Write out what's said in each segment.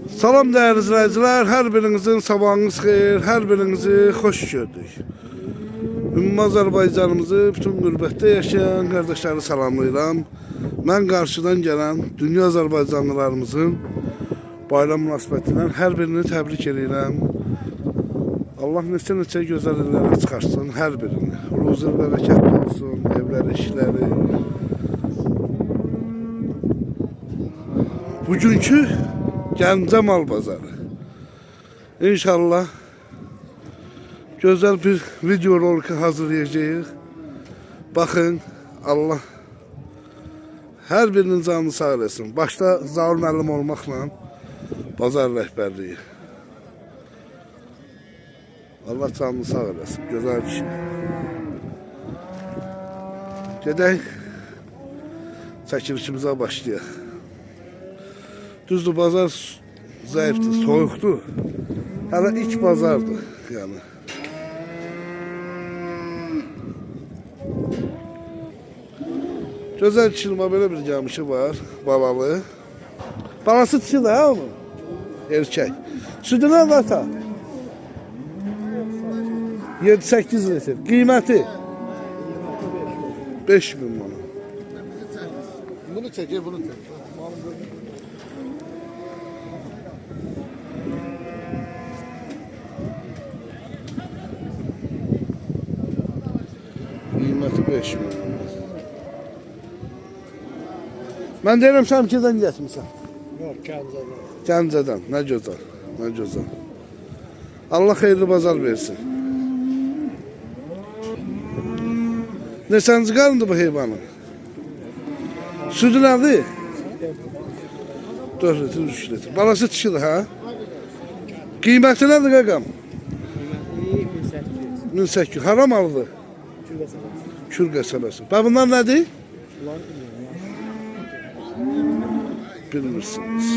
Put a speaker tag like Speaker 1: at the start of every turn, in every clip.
Speaker 1: Salam değerli izleyiciler, her birinizin sabahınız xeyir, her birinizi hoş gördük. Ümumi Azərbaycanımızı bütün qürbətdə yaşayan kardeşleri salamlayıram. Mən qarşıdan gələn dünya Azərbaycanlılarımızın bayram münasibətindən hər birini təbrik edirəm. Allah neçə gözəl illərə çıxarsın hər birini. Ruzi bərəkətli olsun, evləri, işləri. Bugünkü Gəncə mal bazarı. İnşallah güzel bir video rolik hazırlayacağız. Bakın, Allah her birinin canını sağ eləsin. Başta Zaur müəllim olmaqla bazar rəhbərliyi. Allah canını sağ eləsin. Güzel bir şey. Gedək çəkilişimizə başlayaq. Düzdür, bazar zayıftır, soğuktur. Hələ ilk bazardır yani. Gözəl çilma böyle bir camışı var, balalı. Balası çil ha onun? Erkek. Sütü ne var ta? 7-8 litre. Qiyməti? 5.000 manat.
Speaker 2: Bunu çekir, bunu çekir.
Speaker 1: Qiyməti 5.000 manat. Mən deyirəm Şəmkirdən getmirsən.
Speaker 2: Yok, Gəncədən.
Speaker 1: Gəncədən. Nə gözəl, nə gözəl. Allah xeyirli bazar versin. Neçənci qarındır bu heyvanın? Südü nədir? 4 litre, 3 litre. Balası dişidir ha? Qiyməti nədir qaqam? 1800. Haram aldı? Kür qəsəbəsi. Və bunlar nədir? Bilmirsiniz.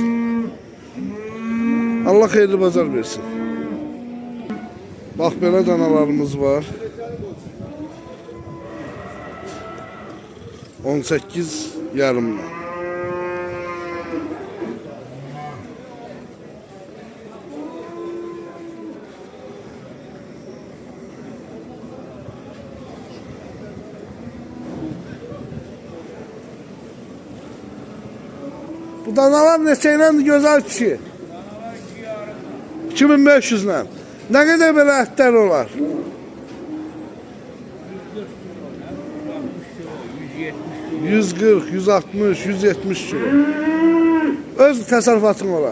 Speaker 1: Allah xeyirli bazar versin. Bax, belə danalarımız var. 18 yarımla. Bu danalar neçəylə gözəl kişi? 2500'le. Ne kadar böyle etler olar? 140, 160, 170 kilo. Öz təsərrüfatın olar.